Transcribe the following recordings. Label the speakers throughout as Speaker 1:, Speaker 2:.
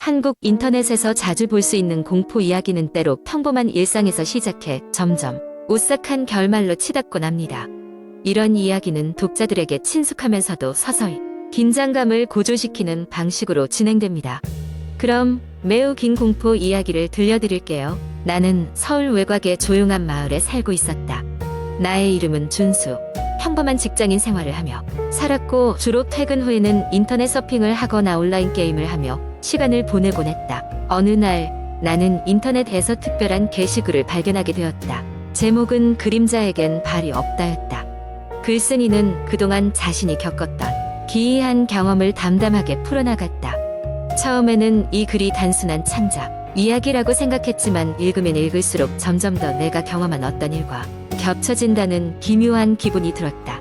Speaker 1: 한국 인터넷에서 자주 볼 수 있는 공포 이야기는 때로 평범한 일상에서 시작해 점점 오싹한 결말로 치닫곤 합니다. 이런 이야기는 독자들에게 친숙하면서도 서서히 긴장감을 고조시키는 방식으로 진행됩니다. 그럼 매우 긴 공포 이야기를 들려드릴게요. 나는 서울 외곽의 조용한 마을에 살고 있었다. 나의 이름은 준수. 평범한 직장인 생활을 하며 살았고, 주로 퇴근 후에는 인터넷 서핑을 하거나 온라인 게임을 하며 시간을 보내곤 했다. 어느 날 나는 인터넷에서 특별한 게시글을 발견하게 되었다. 제목은 그림자에겐 발이 없다였다. 글쓴이는 그동안 자신이 겪었던 기이한 경험을 담담하게 풀어나갔다. 처음에는 이 글이 단순한 창작 이야기라고 생각했지만 읽으면 읽을수록 점점 더 내가 경험한 어떤 일과 겹쳐진다는 기묘한 기분이 들었다.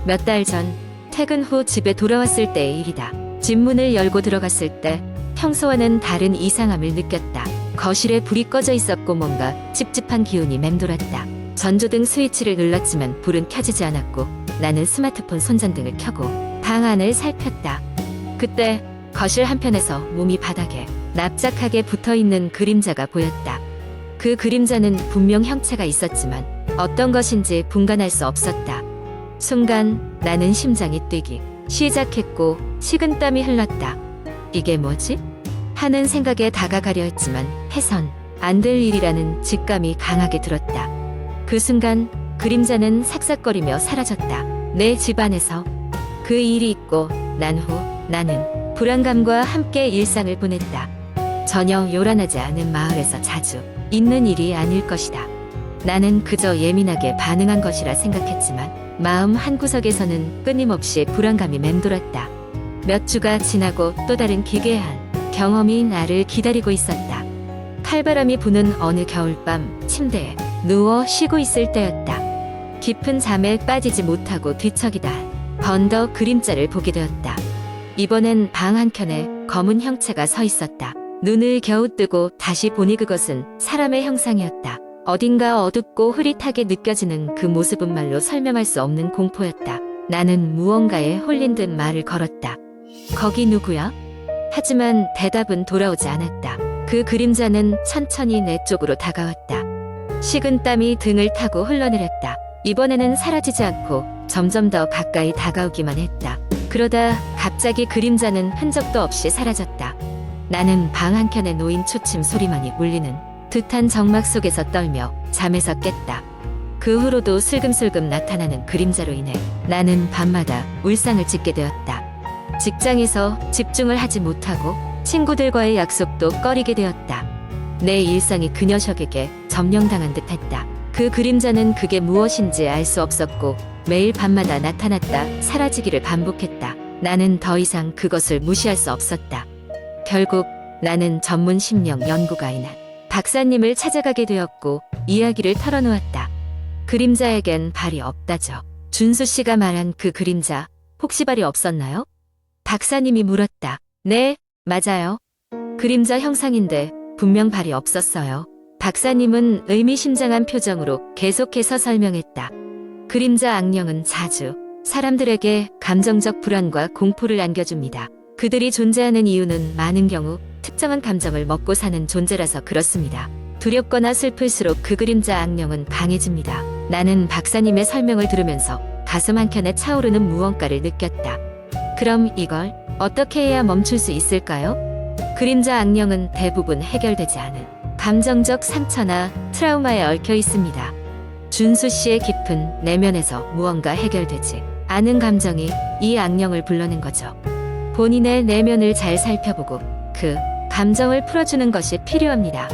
Speaker 1: 몇 달 전 퇴근 후 집에 돌아왔을 때의 일이다. 집 문을 열고 들어갔을 때 평소와는 다른 이상함을 느꼈다. 거실에 불이 꺼져 있었고 뭔가 찝찝한 기운이 맴돌았다. 전조등 스위치를 눌렀지만 불은 켜지지 않았고 나는 스마트폰 손전등을 켜고 방 안을 살폈다. 그때 거실 한편에서 몸이 바닥에 납작하게 붙어있는 그림자가 보였다. 그 그림자는 분명 형체가 있었지만 어떤 것인지 분간할 수 없었다. 순간 나는 심장이 뛰기 시작했고 식은땀이 흘렀다. 이게 뭐지? 하는 생각에 다가가려 했지만 해선 안 될 일이라는 직감이 강하게 들었다. 그 순간 그림자는 삭삭거리며 사라졌다. 내 집안에서 그 일이 있고 난 후 나는 불안감과 함께 일상을 보냈다. 전혀 요란하지 않은 마을에서 자주 있는 일이 아닐 것이다. 나는 그저 예민하게 반응한 것이라 생각했지만 마음 한구석에서는 끊임없이 불안감이 맴돌았다. 몇 주가 지나고 또 다른 기괴한 경험이 나를 기다리고 있었다. 칼바람이 부는 어느 겨울밤 침대에 누워 쉬고 있을 때였다. 깊은 잠에 빠지지 못하고 뒤척이다 번더 그림자를 보게 되었다. 이번엔 방 한켠에 검은 형체가 서 있었다. 눈을 겨우 뜨고 다시 보니 그것은 사람의 형상이었다. 어딘가 어둡고 흐릿하게 느껴지는 그 모습은 말로 설명할 수 없는 공포였다. 나는 무언가에 홀린 듯 말을 걸었다. 거기 누구야? 하지만 대답은 돌아오지 않았다. 그 그림자는 천천히 내 쪽으로 다가왔다. 식은땀이 등을 타고 흘러내렸다. 이번에는 사라지지 않고 점점 더 가까이 다가오기만 했다. 그러다 갑자기 그림자는 흔적도 없이 사라졌다. 나는 방 한켠에 놓인 초침 소리만이 울리는 듯한 정막 속에서 떨며 잠에서 깼다. 그 후로도 슬금슬금 나타나는 그림자로 인해 나는 밤마다 울상을 짓게 되었다. 직장에서 집중을 하지 못하고 친구들과의 약속도 꺼리게 되었다. 내 일상이 그 녀석에게 점령당한 듯했다. 그 그림자는 그게 무엇인지 알 수 없었고 매일 밤마다 나타났다 사라지기를 반복했다. 나는 더 이상 그것을 무시할 수 없었다. 결국 나는 전문 심령 연구가인 한 박사님을 찾아가게 되었고 이야기를 털어놓았다. 그림자에겐 발이 없다죠. 준수 씨가 말한 그 그림자 혹시 발이 없었나요? 박사님이 물었다. 네, 맞아요. 그림자 형상인데 분명 발이 없었어요. 박사님은 의미심장한 표정으로 계속해서 설명했다. 그림자 악령은 자주 사람들에게 감정적 불안과 공포를 안겨줍니다. 그들이 존재하는 이유는 많은 경우 특정한 감정을 먹고 사는 존재라서 그렇습니다. 두렵거나 슬플수록 그 그림자 악령은 강해집니다. 나는 박사님의 설명을 들으면서 가슴 한켠에 차오르는 무언가를 느꼈다. 그럼 이걸 어떻게 해야 멈출 수 있을까요? 그림자 악령은 대부분 해결되지 않은 감정적 상처나 트라우마에 얽혀 있습니다. 준수 씨의 깊은 내면에서 무언가 해결되지 않은 감정이 이 악령을 불러낸 거죠. 본인의 내면을 잘 살펴보고 그 감정을 풀어주는 것이 필요합니다.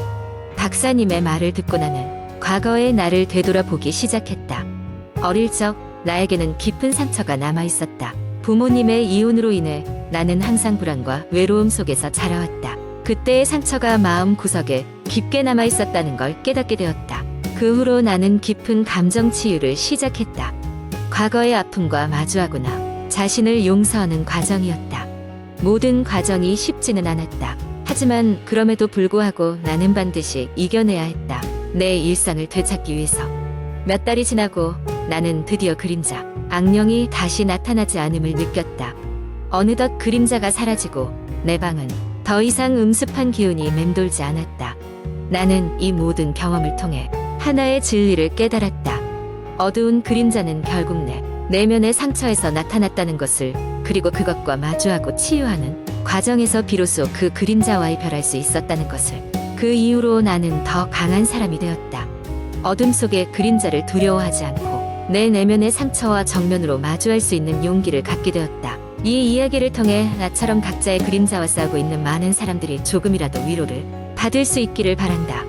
Speaker 1: 박사님의 말을 듣고 나는 과거의 나를 되돌아보기 시작했다. 어릴 적 나에게는 깊은 상처가 남아있었다. 부모님의 이혼으로 인해 나는 항상 불안과 외로움 속에서 자라왔다. 그때의 상처가 마음 구석에 깊게 남아있었다는 걸 깨닫게 되었다. 그 후로 나는 깊은 감정 치유를 시작했다. 과거의 아픔과 마주하거나 자신을 용서하는 과정이었다. 모든 과정이 쉽지는 않았다. 하지만 그럼에도 불구하고 나는 반드시 이겨내야 했다. 내 일상을 되찾기 위해서. 몇 달이 지나고 나는 드디어 그림자 악령이 다시 나타나지 않음을 느꼈다. 어느덧 그림자가 사라지고 내 방은 더 이상 음습한 기운이 맴돌지 않았다. 나는 이 모든 경험을 통해 하나의 진리를 깨달았다. 어두운 그림자는 결국 내 내면의 상처에서 나타났다는 것을, 그리고 그것과 마주하고 치유하는 과정에서 비로소 그 그림자와 이별할 수 있었다는 것을. 그 이후로 나는 더 강한 사람이 되었다. 어둠 속의 그림자를 두려워하지 않고 내 내면의 상처와 정면으로 마주할 수 있는 용기를 갖게 되었다. 이 이야기를 통해 나처럼 각자의 그림자와 싸우고 있는 많은 사람들이 조금이라도 위로를 받을 수 있기를 바란다.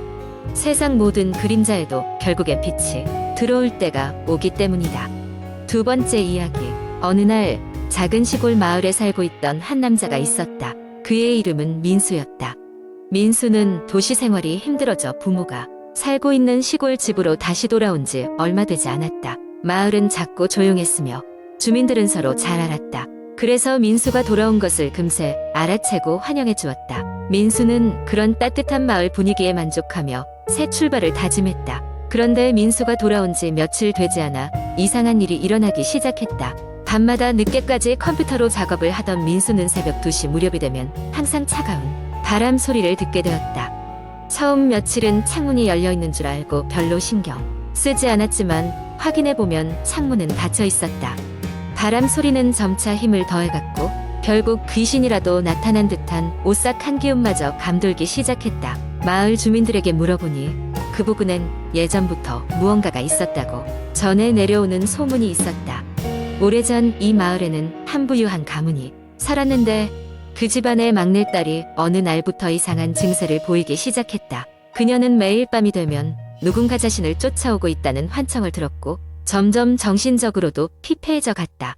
Speaker 1: 세상 모든 그림자에도 결국엔 빛이 들어올 때가 오기 때문이다. 두 번째 이야기. 어느 날 작은 시골 마을에 살고 있던 한 남자가 있었다. 그의 이름은 민수였다. 민수는 도시 생활이 힘들어져 부모가 살고 있는 시골 집으로 다시 돌아온 지 얼마 되지 않았다. 마을은 작고 조용했으며 주민들은 서로 잘 알았다. 그래서 민수가 돌아온 것을 금세 알아채고 환영해 주었다. 민수는 그런 따뜻한 마을 분위기에 만족하며 새 출발을 다짐했다. 그런데 민수가 돌아온 지 며칠 되지 않아 이상한 일이 일어나기 시작했다. 밤마다 늦게까지 컴퓨터로 작업을 하던 민수는 새벽 2시 무렵이 되면 항상 차가운 바람 소리를 듣게 되었다. 처음 며칠은 창문이 열려 있는 줄 알고 별로 신경 쓰지 않았지만 확인해보면 창문은 닫혀 있었다. 바람 소리는 점차 힘을 더해갔고 결국 귀신이라도 나타난 듯한 오싹한 기운마저 감돌기 시작했다. 마을 주민들에게 물어보니 그 부근엔 예전부터 무언가가 있었다고 전해 내려오는 소문이 있었다. 오래전 이 마을에는 한 부유한 가문이 살았는데 그 집안의 막내딸이 어느 날부터 이상한 증세를 보이기 시작했다. 그녀는 매일 밤이 되면 누군가 자신을 쫓아오고 있다는 환청을 들었고 점점 정신적으로도 피폐해져 갔다.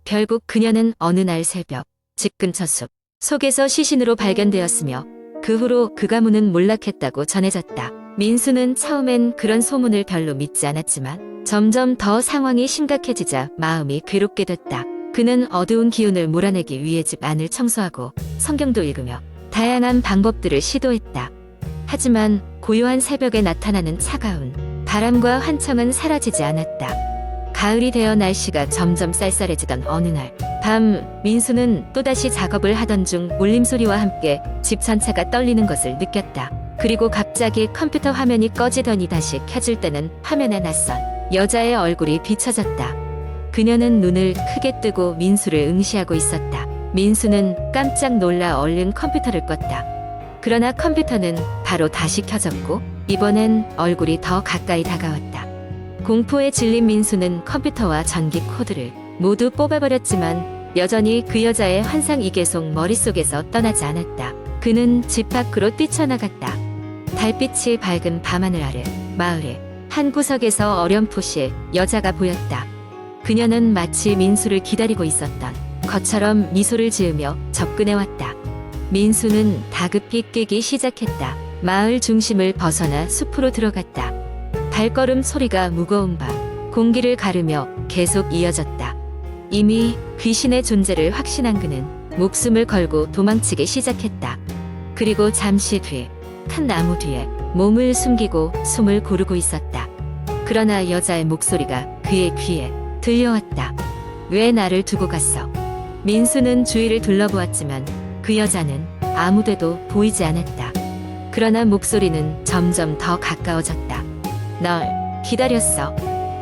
Speaker 1: 결국 그녀는 어느 날 새벽 집 근처 숲 속에서 시신으로 발견되었으며 그 후로 그 가문은 몰락했다고 전해졌다. 민수는 처음엔 그런 소문을 별로 믿지 않았지만 점점 더 상황이 심각해지자 마음이 괴롭게 됐다. 그는 어두운 기운을 몰아내기 위해 집 안을 청소하고 성경도 읽으며 다양한 방법들을 시도했다. 하지만 고요한 새벽에 나타나는 차가운 바람과 환청은 사라지지 않았다. 가을이 되어 날씨가 점점 쌀쌀해지던 어느 날 밤, 민수는 또다시 작업을 하던 중 울림소리와 함께 집 전체가 떨리는 것을 느꼈다. 그리고 갑자기 컴퓨터 화면이 꺼지더니 다시 켜질 때는 화면에 낯선 여자의 얼굴이 비춰졌다. 그녀는 눈을 크게 뜨고 민수를 응시하고 있었다. 민수는 깜짝 놀라 얼른 컴퓨터를 껐다. 그러나 컴퓨터는 바로 다시 켜졌고 이번엔 얼굴이 더 가까이 다가왔다. 공포에 질린 민수는 컴퓨터와 전기 코드를 모두 뽑아버렸지만 여전히 그 여자의 환상이 계속 머릿속에서 떠나지 않았다. 그는 집 밖으로 뛰쳐나갔다. 달빛이 밝은 밤하늘 아래 마을의 한 구석에서 어렴풋이 여자가 보였다. 그녀는 마치 민수를 기다리고 있었던 것처럼 미소를 지으며 접근해왔다. 민수는 다급히 뛰기 시작했다. 마을 중심을 벗어나 숲으로 들어갔다. 발걸음 소리가 무거운 밤 공기를 가르며 계속 이어졌다. 이미 귀신의 존재를 확신한 그는 목숨을 걸고 도망치기 시작했다. 그리고 잠시 뒤 큰 나무 뒤에 몸을 숨기고 숨을 고르고 있었다. 그러나 여자의 목소리가 그의 귀에 들려왔다. 왜 나를 두고 갔어? 민수는 주위를 둘러보았지만 그 여자는 아무데도 보이지 않았다. 그러나 목소리는 점점 더 가까워졌다. 널 기다렸어.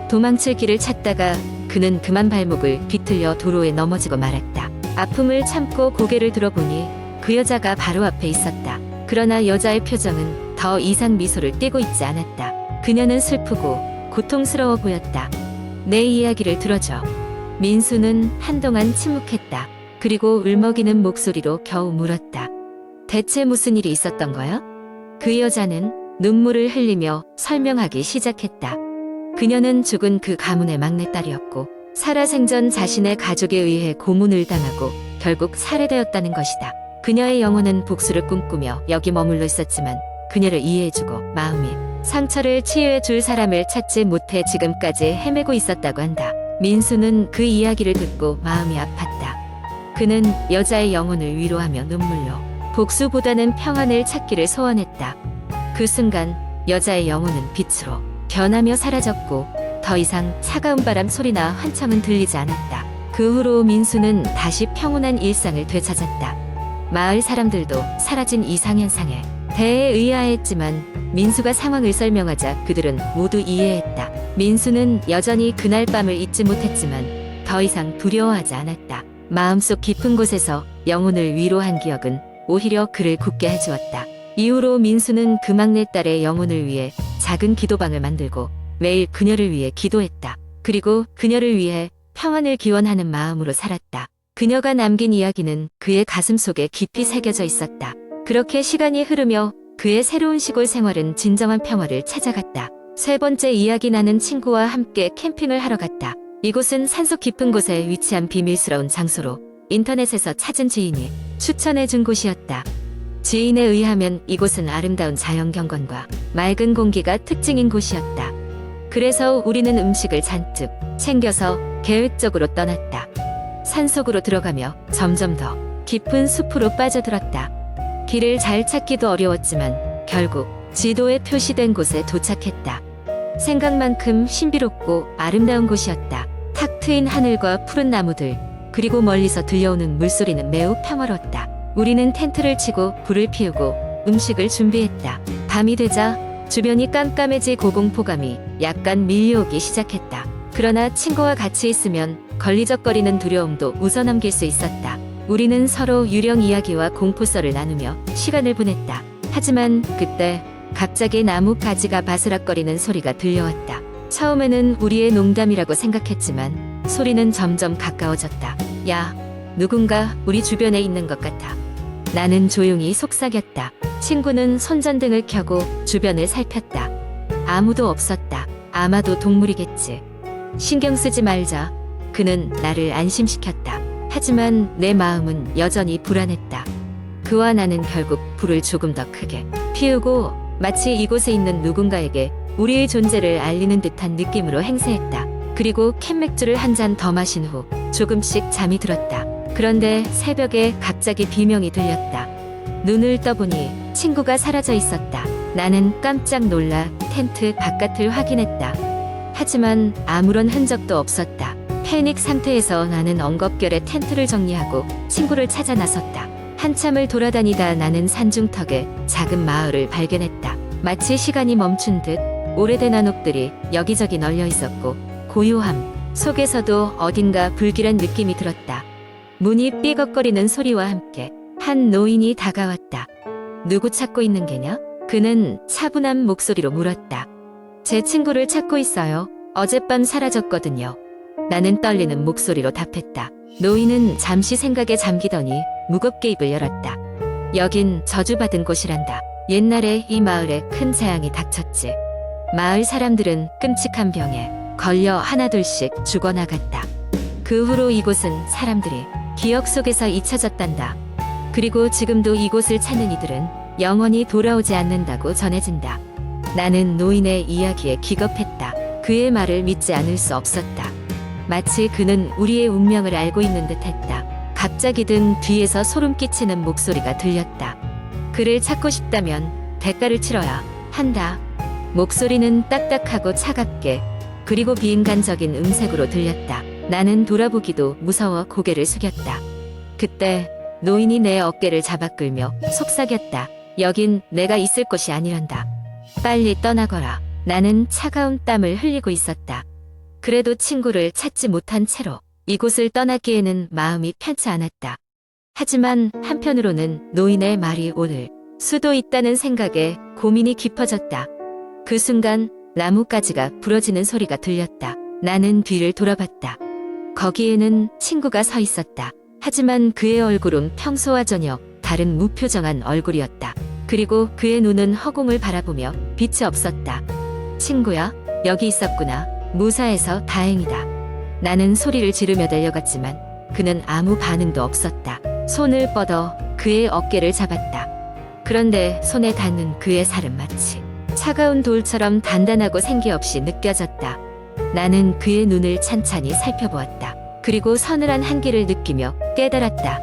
Speaker 1: 도망칠 길을 찾다가 그는 그만 발목을 비틀려 도로에 넘어지고 말았다. 아픔을 참고 고개를 들어보니 그 여자가 바로 앞에 있었다. 그러나 여자의 표정은 더 이상 미소를 띠고 있지 않았다. 그녀는 슬프고 고통스러워 보였다. 내 이야기를 들어줘. 민수는 한동안 침묵했다. 그리고 울먹이는 목소리로 겨우 물었다. 대체 무슨 일이 있었던 거야? 그 여자는 눈물을 흘리며 설명하기 시작했다. 그녀는 죽은 그 가문의 막내딸이었고 살아생전 자신의 가족에 의해 고문을 당하고 결국 살해되었다는 것이다. 그녀의 영혼은 복수를 꿈꾸며 여기 머물러 있었지만 그녀를 이해해주고 마음이 상처를 치유해줄 사람을 찾지 못해 지금까지 헤매고 있었다고 한다. 민수는 그 이야기를 듣고 마음이 아팠다. 그는 여자의 영혼을 위로하며 눈물로 복수보다는 평안을 찾기를 소원했다. 그 순간 여자의 영혼은 빛으로 변하며 사라졌고 더 이상 차가운 바람 소리나 환청은 들리지 않았다. 그 후로 민수는 다시 평온한 일상을 되찾았다. 마을 사람들도 사라진 이상현상에 대해 의아해했지만 민수가 상황을 설명하자 그들은 모두 이해했다. 민수는 여전히 그날 밤을 잊지 못했지만 더 이상 두려워하지 않았다. 마음속 깊은 곳에서 영혼을 위로한 기억은 오히려 그를 굳게 해주었다. 이후로 민수는 그 막내딸의 영혼을 위해 작은 기도방을 만들고 매일 그녀를 위해 기도했다. 그리고 그녀를 위해 평안을 기원하는 마음으로 살았다. 그녀가 남긴 이야기는 그의 가슴 속에 깊이 새겨져 있었다. 그렇게 시간이 흐르며 그의 새로운 시골 생활은 진정한 평화를 찾아갔다. 세 번째 이야기 나는 친구와 함께 캠핑을 하러 갔다. 이곳은 산속 깊은 곳에 위치한 비밀스러운 장소로 인터넷에서 찾은 지인이 추천해준 곳이었다. 지인에 의하면 이곳은 아름다운 자연 경관과 맑은 공기가 특징인 곳이었다. 그래서 우리는 음식을 잔뜩 챙겨서 계획적으로 떠났다. 산속으로 들어가며 점점 더 깊은 숲으로 빠져들었다. 길을 잘 찾기도 어려웠지만 결국 지도에 표시된 곳에 도착했다. 생각만큼 신비롭고 아름다운 곳이었다. 탁 트인 하늘과 푸른 나무들, 그리고 멀리서 들려오는 물소리는 매우 평화로웠다. 우리는 텐트를 치고 불을 피우고 음식을 준비했다. 밤이 되자 주변이 깜깜해지고 공포감이 약간 밀려오기 시작했다. 그러나 친구와 같이 있으면 걸리적거리는 두려움도 웃어넘길 수 있었다. 우리는 서로 유령 이야기와 공포썰을 나누며 시간을 보냈다. 하지만 그때 갑자기 나무 가지가 바스락거리는 소리가 들려왔다. 처음에는 우리의 농담이라고 생각했지만 소리는 점점 가까워졌다. 야, 누군가 우리 주변에 있는 것 같아. 나는 조용히 속삭였다. 친구는 손전등을 켜고 주변을 살폈다. 아무도 없었다. 아마도 동물이겠지. 신경 쓰지 말자. 그는 나를 안심시켰다. 하지만 내 마음은 여전히 불안했다. 그와 나는 결국 불을 조금 더 크게 피우고 마치 이곳에 있는 누군가에게 우리의 존재를 알리는 듯한 느낌으로 행세했다. 그리고 캔맥주를 한 잔 더 마신 후 조금씩 잠이 들었다. 그런데 새벽에 갑자기 비명이 들렸다. 눈을 떠보니 친구가 사라져 있었다. 나는 깜짝 놀라 텐트 바깥을 확인했다. 하지만 아무런 흔적도 없었다. 패닉 상태에서 나는 엉겁결에 텐트를 정리하고 친구를 찾아 나섰다. 한참을 돌아다니다 나는 산중턱에 작은 마을을 발견했다. 마치 시간이 멈춘 듯 오래된 한옥들이 여기저기 널려 있었고 고요함 속에서도 어딘가 불길한 느낌이 들었다. 문이 삐걱거리는 소리와 함께 한 노인이 다가왔다. 누구 찾고 있는 게냐? 그는 차분한 목소리로 물었다. 제 친구를 찾고 있어요. 어젯밤 사라졌거든요. 나는 떨리는 목소리로 답했다. 노인은 잠시 생각에 잠기더니 무겁게 입을 열었다. 여긴 저주받은 곳이란다. 옛날에 이 마을에 큰 재앙이 닥쳤지. 마을 사람들은 끔찍한 병에 걸려 하나둘씩 죽어나갔다. 그 후로 이곳은 사람들이 기억 속에서 잊혀졌단다. 그리고 지금도 이곳을 찾는 이들은 영원히 돌아오지 않는다고 전해진다. 나는 노인의 이야기에 기겁했다. 그의 말을 믿지 않을 수 없었다. 마치 그는 우리의 운명을 알고 있는 듯했다. 갑자기 등 뒤에서 소름 끼치는 목소리가 들렸다. 그를 찾고 싶다면 대가를 치러야 한다. 목소리는 딱딱하고 차갑게 그리고 비인간적인 음색으로 들렸다. 나는 돌아보기도 무서워 고개를 숙였다. 그때 노인이 내 어깨를 잡아 끌며 속삭였다. 여긴 내가 있을 곳이 아니란다. 빨리 떠나거라. 나는 차가운 땀을 흘리고 있었다. 그래도 친구를 찾지 못한 채로 이곳을 떠나기에는 마음이 편치 않았다. 하지만 한편으로는 노인의 말이 옳을 수도 있다는 생각에 고민이 깊어졌다. 그 순간 나뭇가지가 부러지는 소리가 들렸다. 나는 뒤를 돌아봤다. 거기에는 친구가 서 있었다. 하지만 그의 얼굴은 평소와 전혀 다른 무표정한 얼굴이었다. 그리고 그의 눈은 허공을 바라보며 빛이 없었다. 친구야, 여기 있었구나. 무사해서 다행이다. 나는 소리를 지르며 달려갔지만 그는 아무 반응도 없었다. 손을 뻗어 그의 어깨를 잡았다. 그런데 손에 닿는 그의 살은 마치 차가운 돌처럼 단단하고 생기 없이 느껴졌다. 나는 그의 눈을 찬찬히 살펴보았다. 그리고 서늘한 한기를 느끼며 깨달았다.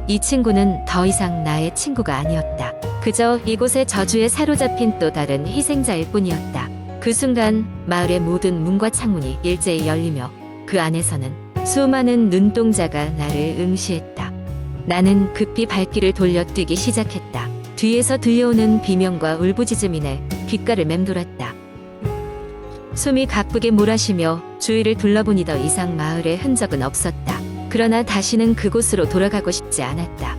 Speaker 1: 이 친구는 더 이상 나의 친구가 아니었다. 그저 이곳의 저주에 사로잡힌 또 다른 희생자일 뿐이었다. 그 순간 마을의 모든 문과 창문이 일제히 열리며 그 안에서는 수많은 눈동자가 나를 응시했다. 나는 급히 발길을 돌려 뛰기 시작했다. 뒤에서 들려오는 비명과 울부짖음이네 귓가를 맴돌았다. 숨이 가쁘게 몰아쉬며 주위를 둘러보니 더 이상 마을에 흔적은 없었다. 그러나 다시는 그곳으로 돌아가고 싶지 않았다.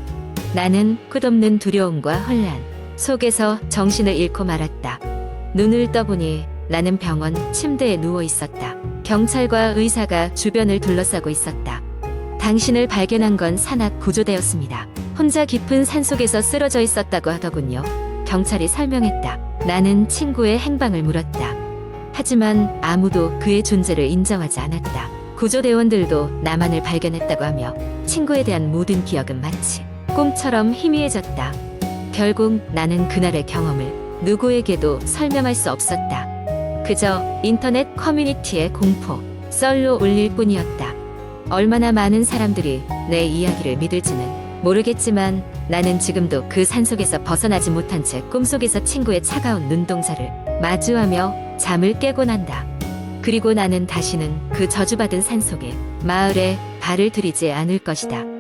Speaker 1: 나는 끝없는 두려움과 혼란 속에서 정신을 잃고 말았다. 눈을 떠보니 나는 병원 침대에 누워 있었다. 경찰과 의사가 주변을 둘러싸고 있었다. 당신을 발견한 건 산악 구조대였습니다. 혼자 깊은 산속에서 쓰러져 있었다고 하더군요. 경찰이 설명했다. 나는 친구의 행방을 물었다. 하지만 아무도 그의 존재를 인정하지 않았다. 구조대원들도 나만을 발견했다고 하며 친구에 대한 모든 기억은 마치 꿈처럼 희미해졌다. 결국 나는 그날의 경험을 누구에게도 설명할 수 없었다. 그저 인터넷 커뮤니티의 공포, 썰로 올릴 뿐이었다. 얼마나 많은 사람들이 내 이야기를 믿을지는 모르겠지만 나는 지금도 그 산속에서 벗어나지 못한 채 꿈속에서 친구의 차가운 눈동자를 마주하며 잠을 깨곤 한다. 그리고 나는 다시는 그 저주받은 산속에 마을에 발을 들이지 않을 것이다.